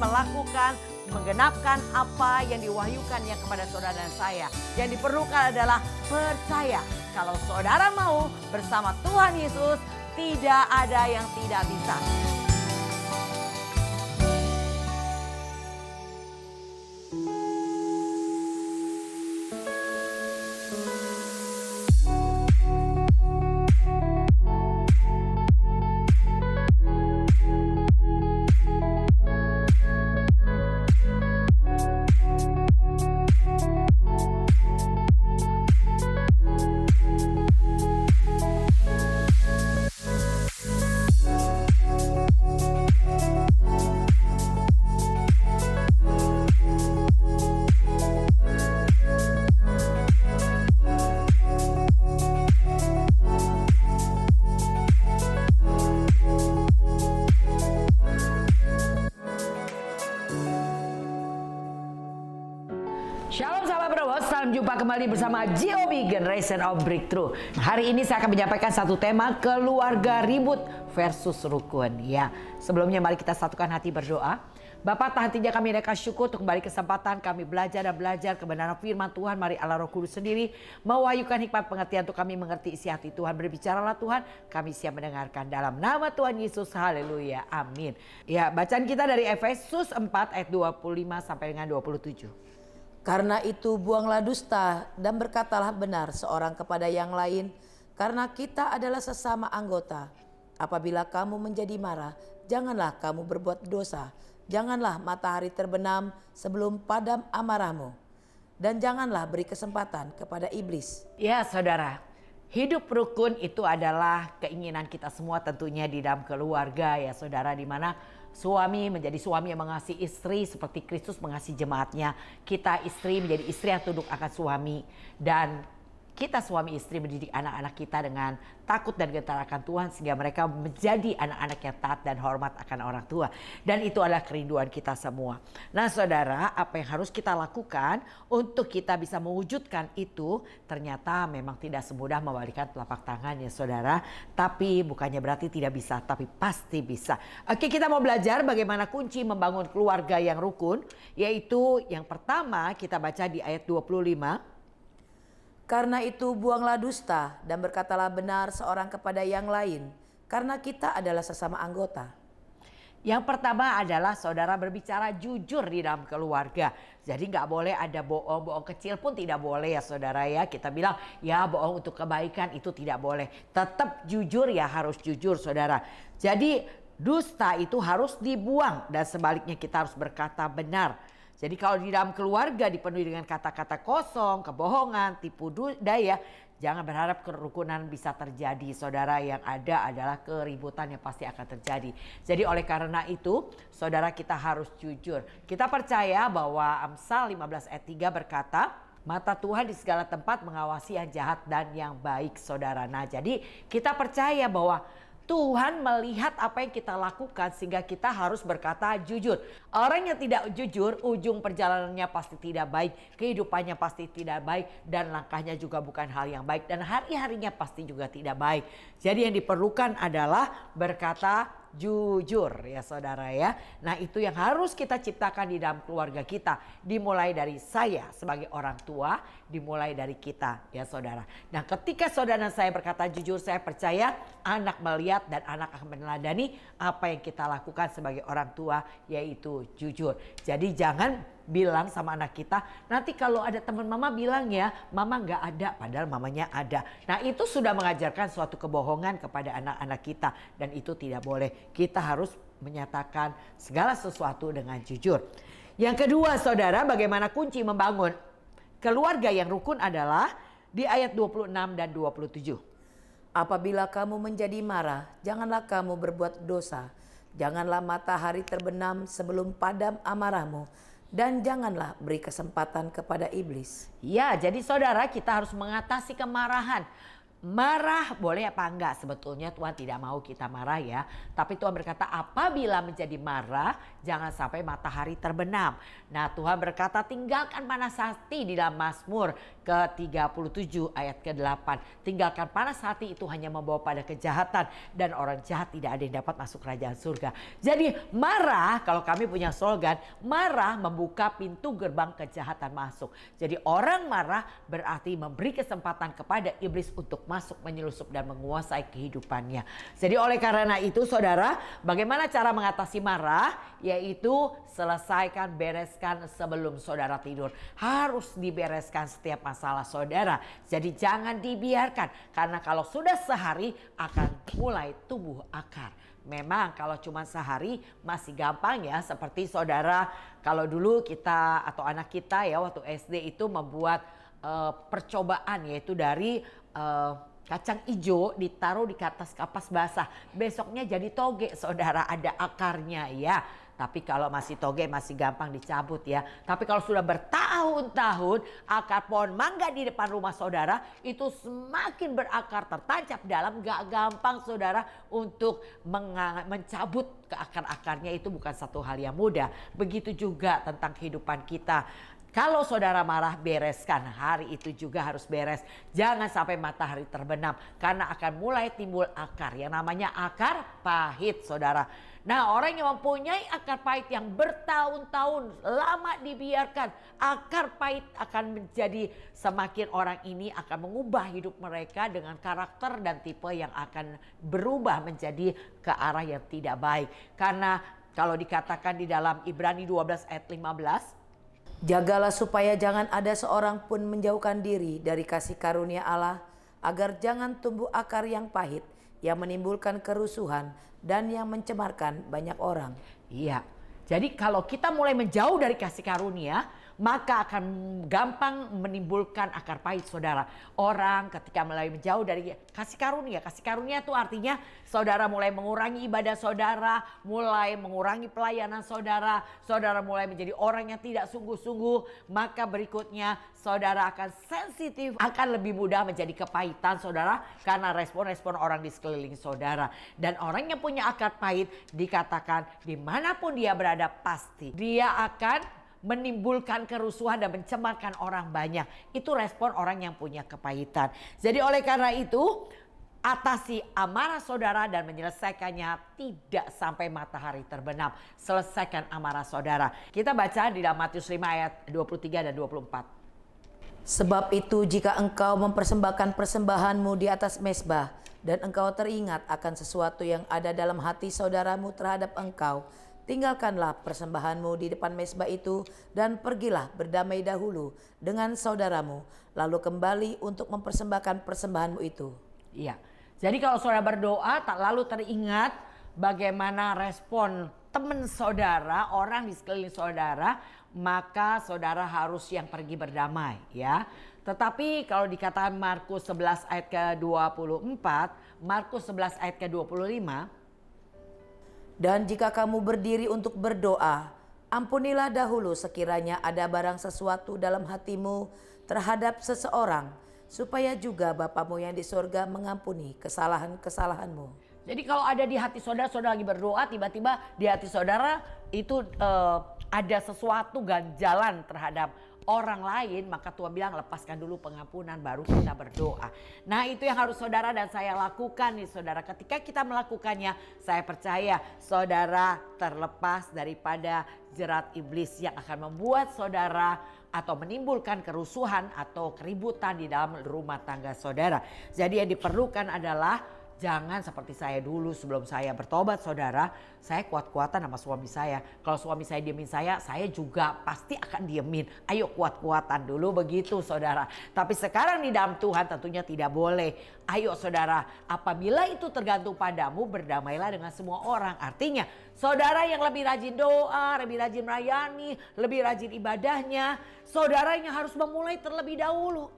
melakukan, menggenapkan apa yang diwahyukannya kepada saudara dan saya. Yang diperlukan adalah percaya. Kalau saudara mau bersama Tuhan Yesus, tidak ada yang tidak bisa. Shalom sahabat Browos, salam jumpa kembali bersama GOB Generation of Breakthrough. Hari ini saya akan menyampaikan satu tema, keluarga ribut versus rukun. Ya, sebelumnya mari kita satukan hati berdoa. Bapa, tak hentinya kami naikkan syukur untuk kembali kesempatan kami belajar dan belajar kebenaran firman Tuhan. Mari Allah Roh Kudus sendiri mewahyukan hikmat pengertian untuk kami mengerti isi hati Tuhan. Berbicaralah Tuhan, kami siap mendengarkan dalam nama Tuhan Yesus. Haleluya, amin. Ya, bacaan kita dari Efesus 4 ayat 25 sampai dengan 27. Karena itu buanglah dusta dan berkatalah benar seorang kepada yang lain, karena kita adalah sesama anggota. Apabila kamu menjadi marah, janganlah kamu berbuat dosa. Janganlah matahari terbenam sebelum padam amarahmu. Dan janganlah beri kesempatan kepada iblis. Ya saudara, hidup rukun itu adalah keinginan kita semua tentunya di dalam keluarga ya saudara, di mana suami menjadi suami yang mengasihi istri seperti Kristus mengasihi jemaatnya. Kita istri menjadi istri yang tunduk akan suami. Dan kita suami istri mendidik anak-anak kita dengan takut dan gentar akan Tuhan. Sehingga mereka menjadi anak-anak yang taat dan hormat akan orang tua. Dan itu adalah kerinduan kita semua. Nah saudara, apa yang harus kita lakukan untuk kita bisa mewujudkan itu, ternyata memang tidak semudah membalikan telapak tangan ya saudara. Tapi bukannya berarti tidak bisa, tapi pasti bisa. Oke, kita mau belajar bagaimana kunci membangun keluarga yang rukun. Yaitu yang pertama kita baca di ayat 25. Karena itu buanglah dusta dan berkatalah benar seorang kepada yang lain, karena kita adalah sesama anggota. Yang pertama adalah saudara berbicara jujur di dalam keluarga. Jadi nggak boleh ada bohong kecil pun tidak boleh ya saudara ya. Kita bilang ya bohong untuk kebaikan itu tidak boleh. Tetap jujur ya, harus jujur saudara. Jadi dusta itu harus dibuang dan sebaliknya kita harus berkata benar. Jadi kalau di dalam keluarga dipenuhi dengan kata-kata kosong, kebohongan, tipu daya, jangan berharap kerukunan bisa terjadi saudara. Yang ada adalah keributan yang pasti akan terjadi. Jadi oleh karena itu saudara kita harus jujur. Kita percaya bahwa Amsal 15 ayat 3 berkata, mata Tuhan di segala tempat mengawasi yang jahat dan yang baik saudara. Nah jadi kita percaya bahwa Tuhan melihat apa yang kita lakukan sehingga kita harus berkata jujur. Orang yang tidak jujur, ujung perjalanannya pasti tidak baik, kehidupannya pasti tidak baik, dan langkahnya juga bukan hal yang baik, dan hari-harinya pasti juga tidak baik. Jadi yang diperlukan adalah berkata jujur ya saudara ya. Nah itu yang harus kita ciptakan di dalam keluarga kita. Dimulai dari saya sebagai orang tua, dimulai dari kita ya saudara. Nah ketika saudara dan saya berkata jujur, saya percaya anak melihat dan anak akan meneladani apa yang kita lakukan sebagai orang tua, yaitu jujur. Jadi jangan bilang sama anak kita, nanti kalau ada teman mama bilang ya, mama nggak ada, padahal mamanya ada. Nah itu sudah mengajarkan suatu kebohongan kepada anak-anak kita, dan itu tidak boleh. Kita harus menyatakan segala sesuatu dengan jujur. Yang kedua saudara, bagaimana kunci membangun keluarga yang rukun adalah di ayat 26 dan 27. Apabila kamu menjadi marah, janganlah kamu berbuat dosa. Janganlah matahari terbenam sebelum padam amarahmu. Dan janganlah beri kesempatan kepada iblis. Ya, jadi saudara kita harus mengatasi kemarahan. Marah boleh apa enggak? Sebetulnya Tuhan tidak mau kita marah ya. Tapi Tuhan berkata apabila menjadi marah jangan sampai matahari terbenam. Nah Tuhan berkata tinggalkan panas hati di dalam Mazmur ke-37 ayat ke-8. Tinggalkan panas hati itu hanya membawa pada kejahatan. Dan orang jahat tidak ada yang dapat masuk kerajaan surga. Jadi marah, kalau kami punya slogan, marah membuka pintu gerbang kejahatan masuk. Jadi orang marah berarti memberi kesempatan kepada iblis untuk masuk, menyelusup dan menguasai kehidupannya. Jadi oleh karena itu saudara, bagaimana cara mengatasi marah? Yaitu selesaikan, bereskan sebelum saudara tidur. Harus dibereskan setiap masalah saudara. Jadi jangan dibiarkan, karena kalau sudah sehari akan mulai tumbuh akar. Memang kalau cuma sehari masih gampang ya, seperti saudara kalau dulu kita atau anak kita ya waktu SD itu membuat percobaan, yaitu dari kacang hijau ditaruh di atas kapas basah. Besoknya jadi toge saudara, ada akarnya ya. Tapi kalau masih toge masih gampang dicabut ya. Tapi kalau sudah bertahun-tahun akar pohon mangga di depan rumah saudara itu semakin berakar, tertancap dalam, gak gampang saudara untuk mencabut ke akar-akarnya, itu bukan satu hal yang mudah. Begitu juga tentang kehidupan kita. Kalau saudara marah, bereskan. Hari itu juga harus beres. Jangan sampai matahari terbenam. Karena akan mulai timbul akar. Yang namanya akar pahit saudara. Nah orang yang mempunyai akar pahit yang bertahun-tahun lama dibiarkan. Akar pahit akan menjadi, semakin orang ini akan mengubah hidup mereka dengan karakter dan tipe yang akan berubah menjadi ke arah yang tidak baik. Karena kalau dikatakan di dalam Ibrani 12 ayat 15. Jagalah supaya jangan ada seorang pun menjauhkan diri dari kasih karunia Allah, agar jangan tumbuh akar yang pahit, yang menimbulkan kerusuhan dan yang mencemarkan banyak orang. Iya, jadi kalau kita mulai menjauh dari kasih karunia, maka akan gampang menimbulkan akar pahit saudara. Orang ketika mulai menjauh dari kasih karunia itu artinya saudara mulai mengurangi ibadah saudara, mulai mengurangi pelayanan saudara, saudara mulai menjadi orang yang tidak sungguh-sungguh, maka berikutnya saudara akan sensitif, akan lebih mudah menjadi kepahitan saudara karena respon-respon orang di sekeliling saudara. Dan orang yang punya akar pahit dikatakan dimanapun dia berada pasti dia akan menimbulkan kerusuhan dan mencemarkan orang banyak. Itu respon orang yang punya kepahitan. Jadi oleh karena itu, atasi amarah saudara dan menyelesaikannya tidak sampai matahari terbenam. Selesaikan amarah saudara. Kita baca di dalam Matius 5 ayat 23 dan 24. Sebab itu jika engkau mempersembahkan persembahanmu di atas mezbah dan engkau teringat akan sesuatu yang ada dalam hati saudaramu terhadap engkau, tinggalkanlah persembahanmu di depan mezbah itu dan pergilah berdamai dahulu dengan saudaramu, lalu kembali untuk mempersembahkan persembahanmu itu. Iya, jadi kalau saudara berdoa tak lalu teringat bagaimana respon teman saudara, orang di sekeliling saudara, maka saudara harus yang pergi berdamai ya. Tetapi kalau dikatakan Markus 11 ayat ke-24, Markus 11 ayat ke-25, dan jika kamu berdiri untuk berdoa, ampunilah dahulu sekiranya ada barang sesuatu dalam hatimu terhadap seseorang, supaya juga Bapamu yang di surga mengampuni kesalahan-kesalahanmu. Jadi kalau ada di hati saudara, saudara lagi berdoa, tiba-tiba di hati saudara itu ada sesuatu ganjalan terhadap orang lain, maka Tuhan bilang lepaskan dulu pengampunan baru kita berdoa. Nah itu yang harus saudara dan saya lakukan nih saudara. Ketika kita melakukannya, saya percaya saudara terlepas daripada jerat iblis yang akan membuat saudara atau menimbulkan kerusuhan atau keributan di dalam rumah tangga saudara. Jadi yang diperlukan adalah jangan seperti saya dulu sebelum saya bertobat saudara. Saya kuat-kuatan sama suami saya. Kalau suami saya diemin saya juga pasti akan diemin. Ayo kuat-kuatan dulu begitu saudara. Tapi sekarang di dalam Tuhan tentunya tidak boleh. Ayo saudara, apabila itu tergantung padamu, berdamailah dengan semua orang. Artinya saudara yang lebih rajin doa, lebih rajin melayani, lebih rajin ibadahnya, saudara yang harus memulai terlebih dahulu.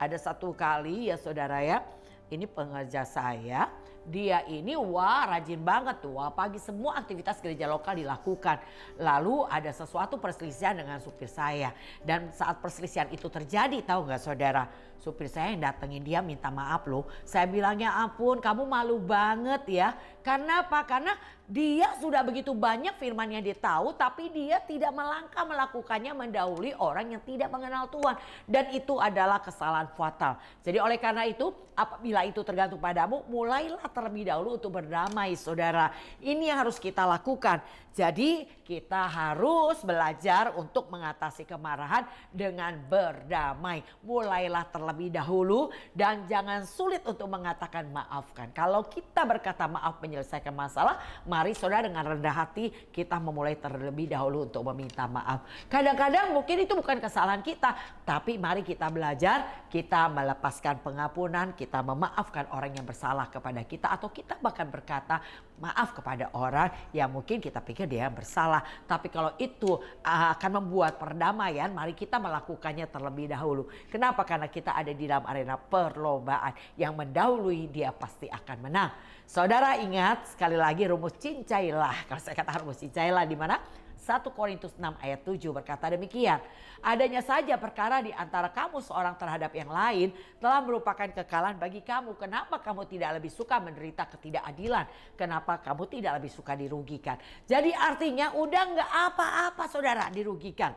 Ada satu kali ya saudara ya, ini pengerja saya Dia ini wah rajin banget tuh, wah pagi semua aktivitas gereja lokal dilakukan. Lalu ada sesuatu perselisihan dengan supir saya. Dan saat perselisihan itu terjadi tahu nggak saudara? Supir saya yang datengin dia minta maaf loh. Saya bilangnya ampun kamu malu banget ya. Karena apa? Karena dia sudah begitu banyak firman yang dia tahu tapi dia tidak melangkah melakukannya mendahului orang yang tidak mengenal Tuhan. Dan itu adalah kesalahan fatal. Jadi oleh karena itu apabila itu tergantung padamu mulailah terlebih dahulu untuk berdamai saudara. Ini yang harus kita lakukan. Jadi kita harus belajar untuk mengatasi kemarahan dengan berdamai. Mulailah terlebih dahulu dan jangan sulit untuk mengatakan maafkan. Kalau kita berkata maaf menyelesaikan masalah, mari saudara dengan rendah hati kita memulai terlebih dahulu untuk meminta maaf. Kadang-kadang mungkin itu bukan kesalahan kita, tapi mari kita belajar, kita melepaskan pengampunan, kita memaafkan orang yang bersalah kepada kita atau kita bahkan berkata maaf kepada orang yang mungkin kita pikir dia yang bersalah. Tapi kalau itu akan membuat perdamaian, mari kita melakukannya terlebih dahulu. Kenapa? Karena kita ada di dalam arena perlombaan. Yang mendahului dia pasti akan menang. Saudara ingat sekali lagi rumus cincailah. Kalau saya kata rumus cincailah di mana? 1 Korintus 6 ayat 7 berkata demikian. Adanya saja perkara di antara kamu seorang terhadap yang lain telah merupakan kekalahan bagi kamu. Kenapa kamu tidak lebih suka menderita ketidakadilan? Kenapa kamu tidak lebih suka dirugikan? Jadi artinya udah nggak apa-apa saudara dirugikan.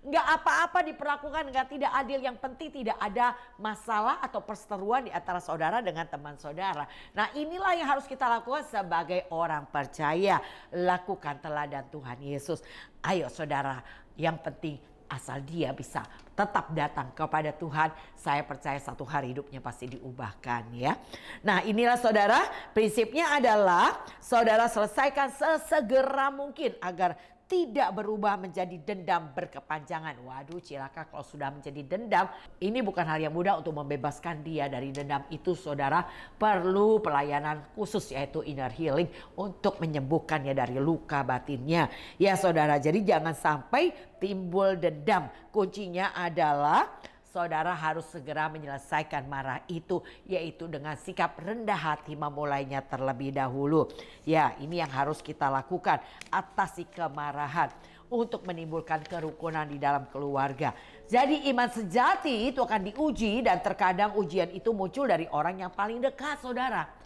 Nggak apa-apa diperlakukan nggak tidak adil. Yang penting tidak ada masalah atau perseteruan di antara saudara dengan teman saudara. Nah inilah yang harus kita lakukan sebagai orang percaya. Lakukan teladan Tuhan Yesus. Ayo saudara, yang penting asal dia bisa tetap datang kepada Tuhan, saya percaya satu hari hidupnya pasti diubahkan ya. Nah inilah saudara, prinsipnya adalah saudara selesaikan sesegera mungkin agar tidak berubah menjadi dendam berkepanjangan. Waduh cilaka kalau sudah menjadi dendam. Ini bukan hal yang mudah untuk membebaskan dia dari dendam itu saudara. Perlu pelayanan khusus yaitu inner healing untuk menyembuhkannya dari luka batinnya. Ya saudara, jadi jangan sampai timbul dendam. Kuncinya adalah saudara harus segera menyelesaikan marah itu, yaitu dengan sikap rendah hati memulainya terlebih dahulu. Ya, ini yang harus kita lakukan, atasi kemarahan untuk menimbulkan kerukunan di dalam keluarga. Jadi iman sejati itu akan diuji dan terkadang ujian itu muncul dari orang yang paling dekat saudara.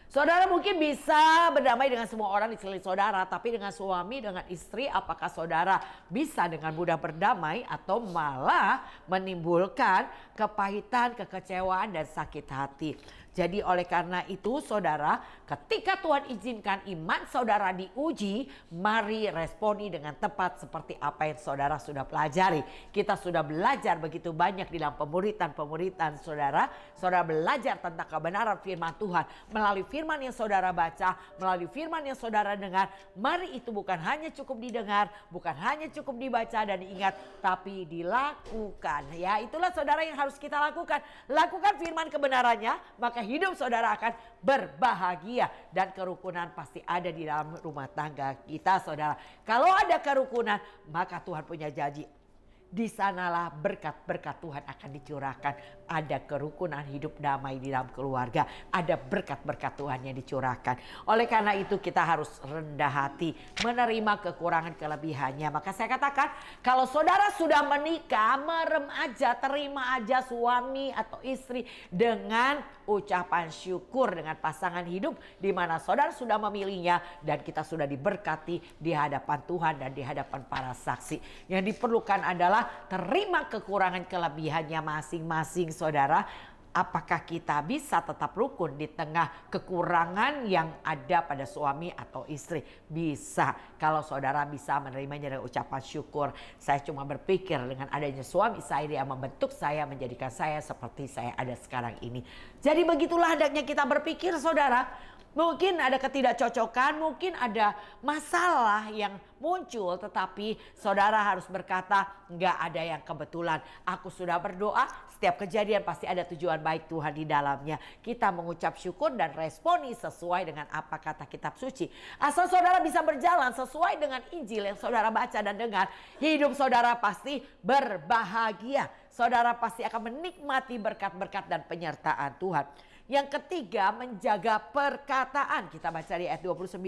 Saudara mungkin bisa berdamai dengan semua orang di sekeliling saudara, tapi dengan suami, dengan istri, apakah saudara bisa dengan mudah berdamai atau malah menimbulkan kepahitan, kekecewaan, dan sakit hati? Jadi oleh karena itu saudara, ketika Tuhan izinkan iman saudara diuji, mari responi dengan tepat seperti apa yang saudara sudah pelajari. Kita sudah belajar begitu banyak di dalam pemuritan saudara. Saudara belajar tentang kebenaran firman Tuhan melalui firman yang saudara baca, melalui firman yang saudara dengar. Mari itu bukan hanya cukup didengar, bukan hanya cukup dibaca dan diingat, tapi dilakukan. Ya, itulah saudara yang harus kita lakukan. Lakukan firman kebenarannya, maka hidup saudara akan berbahagia dan kerukunan pasti ada di dalam rumah tangga kita saudara. Kalau ada kerukunan, maka Tuhan punya janji. Di sanalah berkat-berkat Tuhan akan dicurahkan. Ada kerukunan hidup damai di dalam keluarga. Ada berkat-berkat Tuhan yang dicurahkan. Oleh karena itu kita harus rendah hati menerima kekurangan kelebihannya. Maka saya katakan kalau saudara sudah menikah, merem aja, terima aja suami atau istri dengan ucapan syukur dengan pasangan hidup di mana saudara sudah memilihnya dan kita sudah diberkati di hadapan Tuhan dan di hadapan para saksi. Yang diperlukan adalah terima kekurangan kelebihannya masing-masing saudara. Apakah kita bisa tetap rukun di tengah kekurangan yang ada pada suami atau istri? Bisa. Kalau saudara bisa menerimanya dengan ucapan syukur. Saya cuma berpikir dengan adanya suami saya yang membentuk saya, menjadikan saya seperti saya ada sekarang ini. Jadi begitulah hendaknya kita berpikir saudara. Mungkin ada ketidakcocokan, mungkin ada masalah yang muncul. Tetapi saudara harus berkata, enggak ada yang kebetulan. Aku sudah berdoa, setiap kejadian pasti ada tujuan baik Tuhan di dalamnya. Kita mengucap syukur dan responi sesuai dengan apa kata kitab suci. Asal saudara bisa berjalan sesuai dengan Injil yang saudara baca dan dengar, hidup saudara pasti berbahagia. Saudara pasti akan menikmati berkat-berkat dan penyertaan Tuhan. Yang ketiga, menjaga perkataan. Kita baca di ayat 29.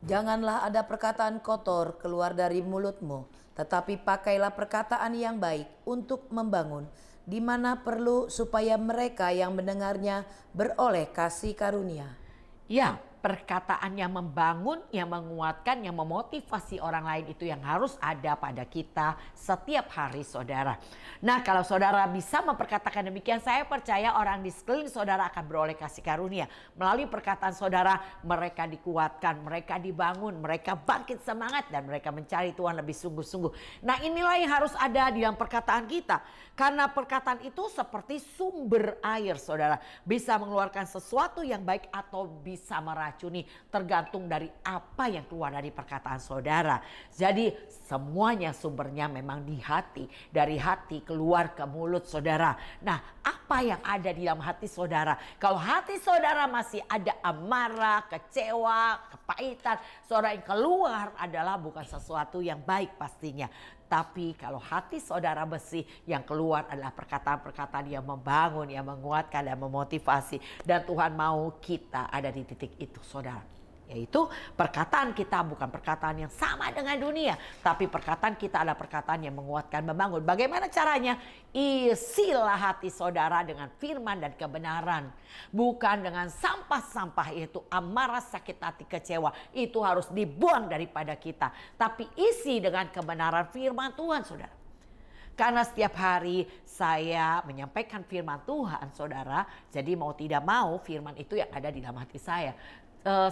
Janganlah ada perkataan kotor keluar dari mulutmu, tetapi pakailah perkataan yang baik untuk membangun, di mana perlu supaya mereka yang mendengarnya beroleh kasih karunia. Ya, perkataan yang membangun, yang menguatkan, yang memotivasi orang lain itu yang harus ada pada kita setiap hari, saudara. Nah, kalau saudara bisa memperkatakan demikian, saya percaya orang di sekeliling saudara akan beroleh kasih karunia. Melalui perkataan saudara, mereka dikuatkan, mereka dibangun, mereka bangkit semangat, dan mereka mencari Tuhan lebih sungguh-sungguh. Nah, inilah yang harus ada di dalam perkataan kita. Karena perkataan itu seperti sumber air, saudara. Bisa mengeluarkan sesuatu yang baik atau bisa meracuni, tergantung dari apa yang keluar dari perkataan saudara. Jadi semuanya sumbernya memang di hati. Dari hati keluar ke mulut, saudara. Nah, apa yang ada di dalam hati saudara? Kalau hati saudara masih ada amarah, kecewa, kepahitan, saudara, yang keluar adalah bukan sesuatu yang baik pastinya. Tapi kalau hati saudara bersih, yang keluar adalah perkataan-perkataan yang membangun, yang menguatkan, dan memotivasi. Dan Tuhan mau kita ada di titik itu, saudara. Yaitu perkataan kita bukan perkataan yang sama dengan dunia, tapi perkataan kita adalah perkataan yang menguatkan, membangun. Bagaimana caranya? Isilah hati saudara dengan firman dan kebenaran. Bukan dengan sampah-sampah, yaitu amarah, sakit hati, kecewa. Itu harus dibuang daripada kita. Tapi isi dengan kebenaran firman Tuhan, saudara. Karena setiap hari saya menyampaikan firman Tuhan, saudara. Jadi mau tidak mau firman itu yang ada di dalam hati saya.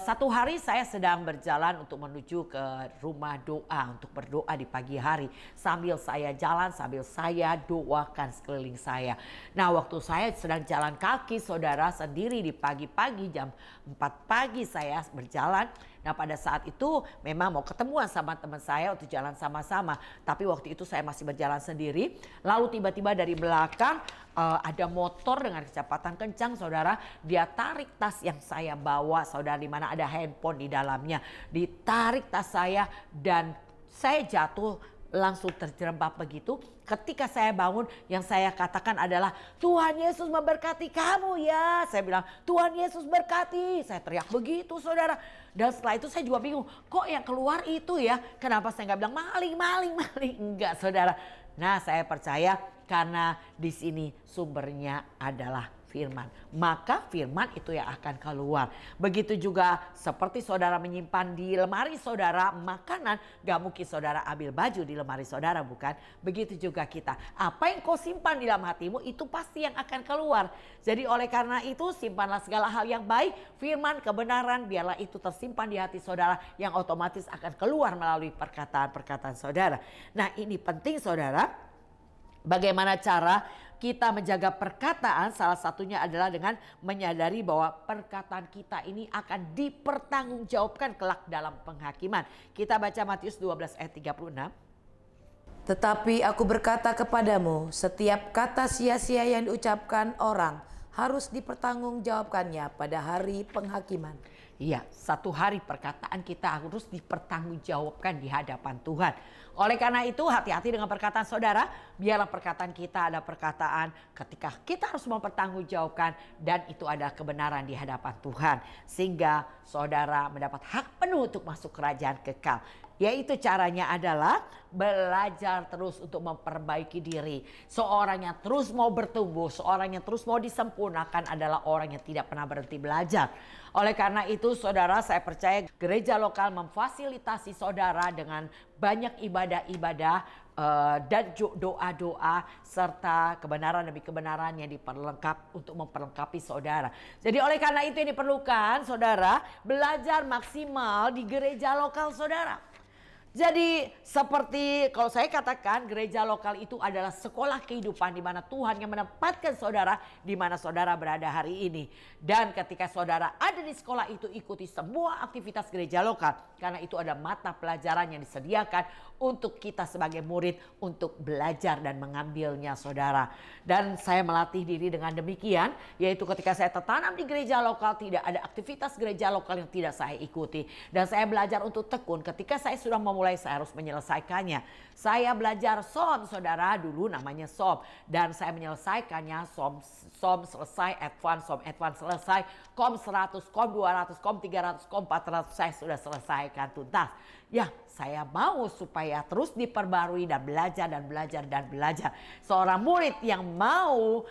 Satu hari saya sedang berjalan untuk menuju ke rumah doa untuk berdoa di pagi hari. Sambil saya jalan, sambil saya doakan sekeliling saya. Nah, waktu saya sedang jalan kaki, saudara, sendiri di pagi-pagi jam 4 pagi saya berjalan. Nah, pada saat itu memang mau ketemuan sama teman saya untuk jalan sama-sama. Tapi waktu itu saya masih berjalan sendiri. Lalu tiba-tiba dari belakang ada motor dengan kecepatan kencang, saudara. Dia tarik tas yang saya bawa, saudara, di mana ada handphone di dalamnya. Ditarik tas saya dan saya jatuh langsung terjerembab begitu. Ketika saya bangun, yang saya katakan adalah, Tuhan Yesus memberkati kamu ya. Saya bilang, Tuhan Yesus berkati. Saya teriak begitu, saudara. Dan setelah itu saya juga bingung, kok yang keluar itu ya? Kenapa saya nggak bilang maling, maling, maling? Enggak, saudara. Nah, saya percaya karena di sini sumbernya adalah firman. Maka firman itu yang akan keluar. Begitu juga seperti saudara menyimpan di lemari saudara makanan, gak mungkin saudara ambil baju di lemari saudara, bukan? Begitu juga kita. Apa yang kau simpan di dalam hatimu itu pasti yang akan keluar. Jadi oleh karena itu simpanlah segala hal yang baik, firman, kebenaran, biarlah itu tersimpan di hati saudara yang otomatis akan keluar melalui perkataan-perkataan saudara. Nah, ini penting, saudara. Bagaimana cara kita menjaga perkataan? Salah satunya adalah dengan menyadari bahwa perkataan kita ini akan dipertanggungjawabkan kelak dalam penghakiman. Kita baca Matius 12 ayat 36. Tetapi aku berkata kepadamu, setiap kata sia-sia yang diucapkan orang harus dipertanggungjawabkannya pada hari penghakiman. Iya, satu hari perkataan kita harus dipertanggungjawabkan di hadapan Tuhan. Oleh karena itu hati-hati dengan perkataan saudara. Biarlah perkataan kita ada perkataan ketika kita harus mempertanggungjawabkan, dan itu adalah kebenaran di hadapan Tuhan. Sehingga saudara mendapat hak penuh untuk masuk kerajaan kekal. Yaitu caranya adalah belajar terus untuk memperbaiki diri. Seorang yang terus mau bertumbuh, seorang yang terus mau disempurnakan adalah orang yang tidak pernah berhenti belajar. Oleh karena itu saudara, saya percaya gereja lokal memfasilitasi saudara dengan banyak ibadah-ibadah dan doa-doa serta kebenaran demi kebenaran yang diperlengkap untuk memperlengkapi saudara. Jadi oleh karena itu yang diperlukan saudara, belajar maksimal di gereja lokal saudara. Jadi seperti kalau saya katakan gereja lokal itu adalah sekolah kehidupan di mana Tuhan yang menempatkan saudara di mana saudara berada hari ini. Dan ketika saudara ada di sekolah itu, ikuti semua aktivitas gereja lokal. Karena itu ada mata pelajaran yang disediakan untuk kita sebagai murid untuk belajar dan mengambilnya saudara. Dan saya melatih diri dengan demikian, yaitu ketika saya tertanam di gereja lokal tidak ada aktivitas gereja lokal yang tidak saya ikuti. Dan saya belajar untuk tekun ketika saya sudah memulai, saya harus menyelesaikannya. Saya belajar som, saudara, dulu namanya som. Dan saya menyelesaikannya, som selesai, advance selesai, kom 100, kom 200, kom 300, kom 400, saya sudah selesaikan tuntas. Ya, saya mau supaya terus diperbarui dan belajar dan belajar dan belajar. Seorang murid yang mau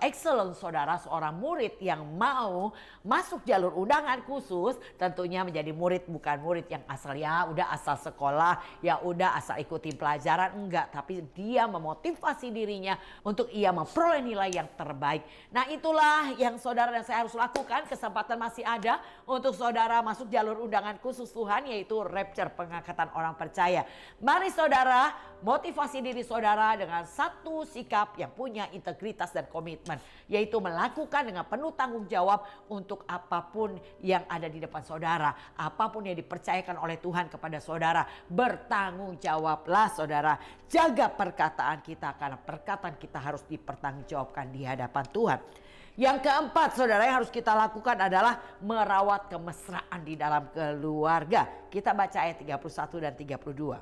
excellent, saudara, seorang murid yang mau masuk jalur undangan khusus, tentunya menjadi murid, bukan murid yang asal ya udah asal sekolah, ya udah asal ikuti pelajaran, enggak, tapi dia memotivasi dirinya untuk ia memperoleh nilai yang terbaik. Nah, itulah yang saudara dan saya harus lakukan. Kesempatan masih ada untuk saudara masuk jalur undangan khusus Tuhan, yaitu rapture, pengangkatan orang percaya. Mari saudara, motivasi diri saudara dengan satu sikap yang punya integritas dan komitmen, yaitu melakukan dengan penuh tanggung jawab untuk apapun yang ada di depan saudara, apapun yang dipercayakan oleh Tuhan kepada saudara. Bertanggung jawablah saudara, jaga perkataan kita, karena perkataan kita harus dipertanggungjawabkan di hadapan Tuhan. Yang keempat, saudara, yang harus kita lakukan adalah merawat kemesraan di dalam keluarga. Kita baca ayat 31 dan 32.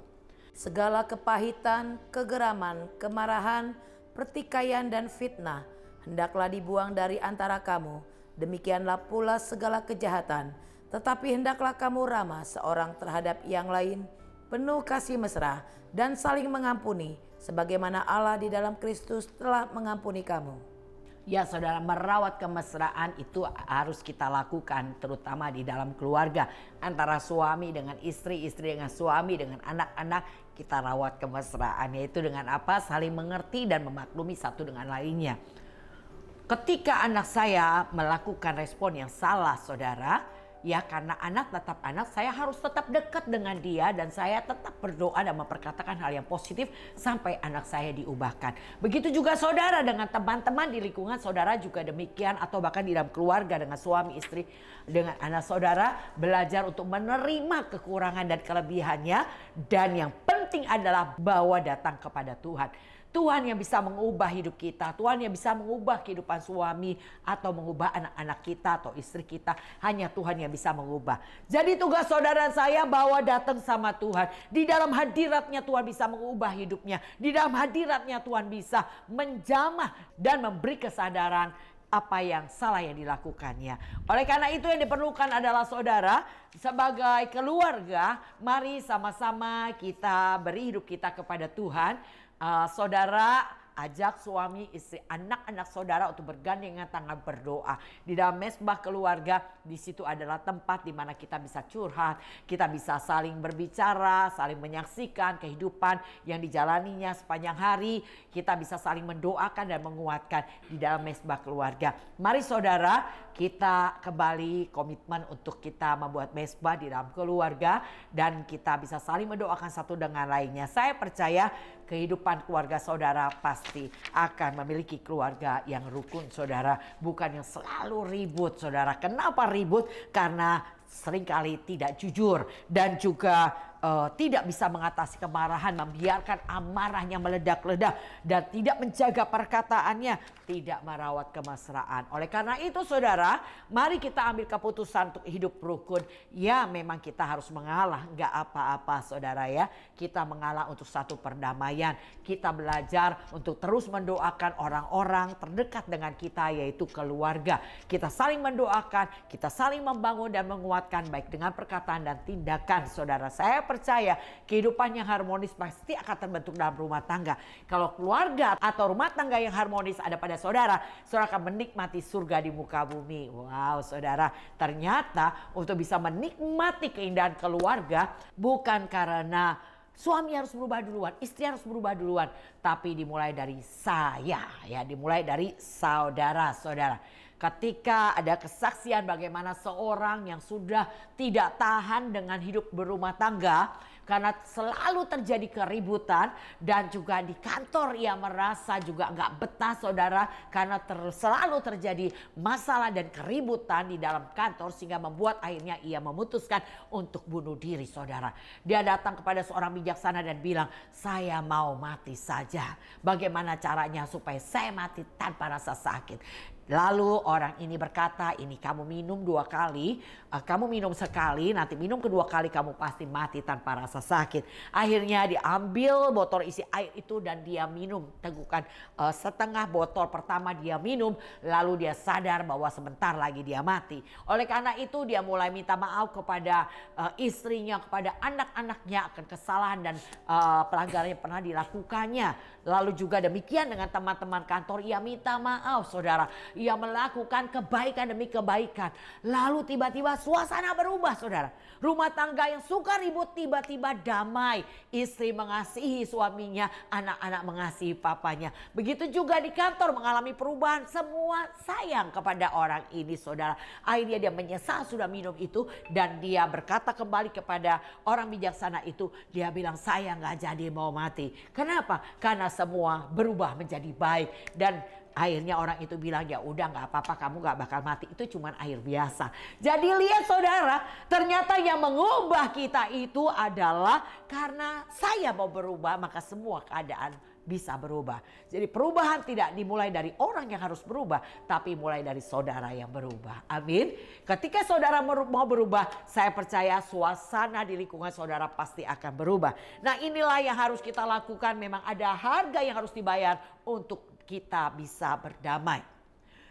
Segala kepahitan, kegeraman, kemarahan, pertikaian dan fitnah hendaklah dibuang dari antara kamu. Demikianlah pula segala kejahatan. Tetapi hendaklah kamu ramah seorang terhadap yang lain, penuh kasih mesra dan saling mengampuni, sebagaimana Allah di dalam Kristus telah mengampuni kamu. Ya saudara, merawat kemesraan itu harus kita lakukan, terutama di dalam keluarga. Antara suami dengan istri, istri dengan suami, dengan anak-anak, kita rawat kemesraan. Yaitu dengan apa? Saling mengerti dan memaklumi satu dengan lainnya. Ketika anak saya melakukan respon yang salah, saudara, ya karena anak tetap anak, saya harus tetap dekat dengan dia dan saya tetap berdoa dan memperkatakan hal yang positif sampai anak saya diubahkan. Begitu juga saudara dengan teman-teman di lingkungan saudara juga demikian, atau bahkan di dalam keluarga dengan suami istri, dengan anak saudara, belajar untuk menerima kekurangan dan kelebihannya, dan yang penting adalah bawa datang kepada Tuhan. Tuhan yang bisa mengubah hidup kita, Tuhan yang bisa mengubah kehidupan suami atau mengubah anak-anak kita atau istri kita. Hanya Tuhan yang bisa mengubah. Jadi tugas saudara saya bawa datang sama Tuhan. Di dalam hadiratnya Tuhan bisa mengubah hidupnya. Di dalam hadiratnya Tuhan bisa menjamah dan memberi kesadaran apa yang salah yang dilakukannya. Oleh karena itu yang diperlukan adalah saudara, sebagai keluarga, mari sama-sama kita beri hidup kita kepada Tuhan. Saudara ajak suami, istri, anak-anak saudara untuk bergandengan tangan berdoa. Di dalam mesbah keluarga, di situ adalah tempat di mana kita bisa curhat, kita bisa saling berbicara, saling menyaksikan kehidupan yang dijalaninya sepanjang hari. Kita bisa saling mendoakan dan menguatkan di dalam mesbah keluarga. Mari saudara, kita kembali komitmen untuk kita membuat mesbah di dalam keluarga dan kita bisa saling mendoakan satu dengan lainnya. Saya percaya kehidupan keluarga saudara pasti akan memiliki keluarga yang rukun, saudara. Bukan yang selalu ribut, saudara. Kenapa ribut? Karena seringkali tidak jujur dan juga tidak bisa mengatasi kemarahan, membiarkan amarahnya meledak-ledak dan tidak menjaga perkataannya, tidak merawat kemesraan. Oleh karena itu saudara, mari kita ambil keputusan untuk hidup rukun. Ya memang kita harus mengalah, enggak apa-apa saudara ya. Kita mengalah untuk satu perdamaian. Kita belajar untuk terus mendoakan orang-orang terdekat dengan kita, yaitu keluarga. Kita saling mendoakan, kita saling membangun dan menguatkan baik dengan perkataan dan tindakan saudara. Saya percaya kehidupan yang harmonis pasti akan terbentuk dalam rumah tangga. Kalau keluarga atau rumah tangga yang harmonis ada pada saudara, saudara akan menikmati surga di muka bumi. Wow saudara, ternyata untuk bisa menikmati keindahan keluarga bukan karena suami harus berubah duluan, istri harus berubah duluan, tapi dimulai dari saya, ya, dimulai dari saudara-saudara. Ketika ada kesaksian bagaimana seorang yang sudah tidak tahan dengan hidup berumah tangga karena selalu terjadi keributan, dan juga di kantor ia merasa juga nggak betah saudara karena selalu terjadi masalah dan keributan di dalam kantor, sehingga membuat akhirnya ia memutuskan untuk bunuh diri saudara. Dia datang kepada seorang bijaksana dan bilang, saya mau mati saja. Bagaimana caranya supaya saya mati tanpa rasa sakit? Lalu orang ini berkata, ini kamu minum 2 kali, kamu minum sekali, nanti minum kedua kali kamu pasti mati tanpa rasa sakit. Akhirnya diambil botol isi air itu dan dia minum, tegukan setengah botol pertama dia minum, lalu dia sadar bahwa sebentar lagi dia mati. Oleh karena itu dia mulai minta maaf kepada istrinya, kepada anak-anaknya akan kesalahan dan pelanggaran yang pernah dilakukannya. Lalu juga demikian dengan teman-teman kantor, ia minta maaf saudara. Ia melakukan kebaikan demi kebaikan. Lalu tiba-tiba suasana berubah saudara. Rumah tangga yang suka ribut tiba-tiba damai. Istri mengasihi suaminya, anak-anak mengasihi papanya. Begitu juga di kantor mengalami perubahan. Semua sayang kepada orang ini saudara. Akhirnya dia menyesal sudah minum itu. Dan dia berkata kembali kepada orang bijaksana itu. Dia bilang, saya gak jadi mau mati. Kenapa? Karena semua berubah menjadi baik. Dan akhirnya orang itu bilang, ya udah nggak apa-apa, kamu nggak bakal mati, itu cuma air biasa. Jadi lihat saudara, ternyata yang mengubah kita itu adalah karena saya mau berubah, maka semua keadaan bisa berubah. Jadi perubahan tidak dimulai dari orang yang harus berubah, tapi mulai dari saudara yang berubah. Amin. Ketika saudara mau berubah, saya percaya suasana di lingkungan saudara pasti akan berubah. Nah inilah yang harus kita lakukan. Memang ada harga yang harus dibayar untuk kita bisa berdamai.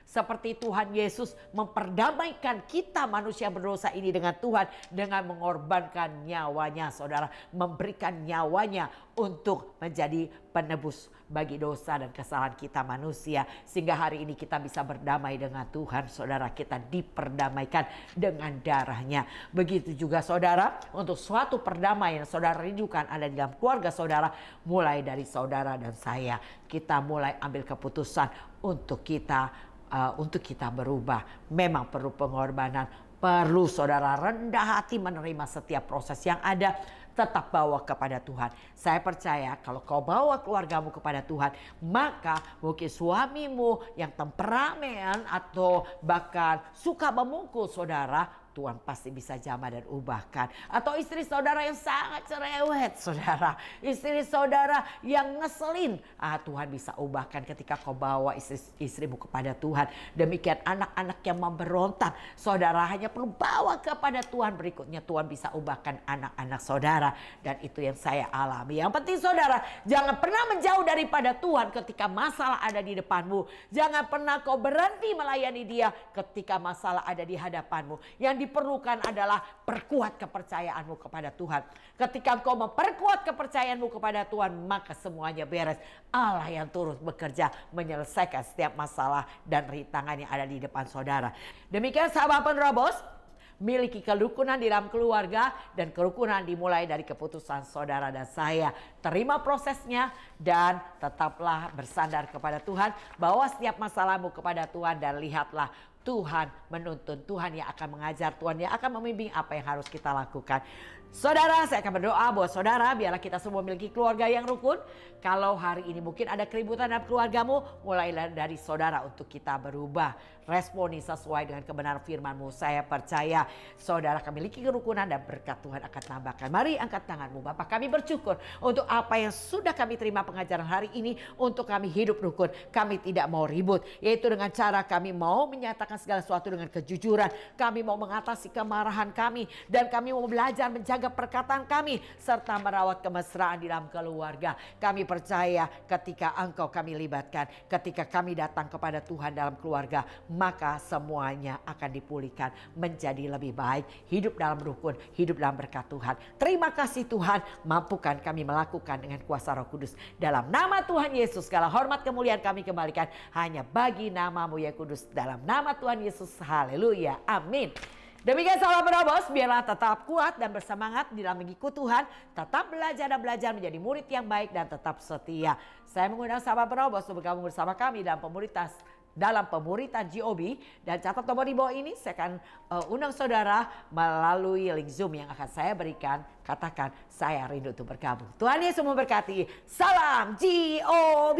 Seperti Tuhan Yesus memperdamaikan kita manusia berdosa ini dengan Tuhan dengan mengorbankan nyawanya saudara. Memberikan nyawanya untuk menjadi penebus bagi dosa dan kesalahan kita manusia. Sehingga hari ini kita bisa berdamai dengan Tuhan saudara. Kita diperdamaikan dengan darahnya. Begitu juga saudara, untuk suatu perdamaian saudara rindukan ada di dalam keluarga saudara. Mulai dari saudara dan saya. Kita mulai ambil keputusan untuk kita berubah. Memang perlu pengorbanan, perlu saudara rendah hati menerima setiap proses yang ada, tetap bawa kepada Tuhan. Saya percaya kalau kau bawa keluargamu kepada Tuhan, maka mungkin suamimu yang temperamen atau bahkan suka memukul saudara, Tuhan pasti bisa jamah dan ubahkan. Atau istri saudara yang sangat cerewet saudara. Istri saudara yang ngeselin. Tuhan bisa ubahkan ketika kau bawa istrimu kepada Tuhan. Demikian anak-anak yang memberontak. Saudara hanya perlu bawa kepada Tuhan. Berikutnya Tuhan bisa ubahkan anak-anak saudara. Dan itu yang saya alami. Yang penting saudara, jangan pernah menjauh daripada Tuhan ketika masalah ada di depanmu. Jangan pernah kau berhenti melayani Dia ketika masalah ada di hadapanmu. Yang diperlukan adalah perkuat kepercayaanmu kepada Tuhan. Ketika engkau memperkuat kepercayaanmu kepada Tuhan, maka semuanya beres. Allah yang turut bekerja menyelesaikan setiap masalah dan rintangan yang ada di depan saudara. Demikian sahabat penerobos, miliki kerukunan di dalam keluarga, dan kerukunan dimulai dari keputusan saudara dan saya. Terima prosesnya dan tetaplah bersandar kepada Tuhan. Bawa setiap masalahmu kepada Tuhan dan lihatlah Tuhan menuntun, Tuhan yang akan mengajar, Tuhan yang akan membimbing apa yang harus kita lakukan. Saudara, saya akan berdoa buat saudara, biarlah kita semua memiliki keluarga yang rukun. Kalau hari ini mungkin ada keributan dalam keluargamu, mulailah dari saudara untuk kita berubah. Responi sesuai dengan kebenaran firman-Mu. Saya percaya saudara akan memiliki kerukunan dan berkat Tuhan akan tambahkan. Mari angkat tanganmu. Bapak, kami bersyukur untuk apa yang sudah kami terima pengajaran hari ini, untuk kami hidup rukun. Kami tidak mau ribut, yaitu dengan cara kami mau menyatakan segala sesuatu dengan kejujuran. Kami mau mengatasi kemarahan kami, dan kami mau belajar menjaga perkataan kami serta merawat kemesraan di dalam keluarga. Kami percaya ketika Engkau kami libatkan, ketika kami datang kepada Tuhan dalam keluarga, maka semuanya akan dipulihkan menjadi lebih baik. Hidup dalam rukun, hidup dalam berkat Tuhan. Terima kasih Tuhan, mampukan kami melakukan dengan kuasa Roh Kudus. Dalam nama Tuhan Yesus, segala hormat kemuliaan kami kembalikan hanya bagi nama-Mu yang kudus. Dalam nama Tuhan Yesus, haleluya, amin. Demikian sahabat penerobos, biarlah tetap kuat dan bersemangat di dalam mengikuti Tuhan. Tetap belajar dan belajar menjadi murid yang baik dan tetap setia. Saya mengundang sahabat penerobos untuk bergabung bersama kami dalam pemuritan GOB, dan catat nomor di bawah ini. Saya akan undang saudara melalui link Zoom yang akan saya berikan. Katakan, saya rindu untuk bergabung. Tuhan Yesus memberkati. Salam GOB.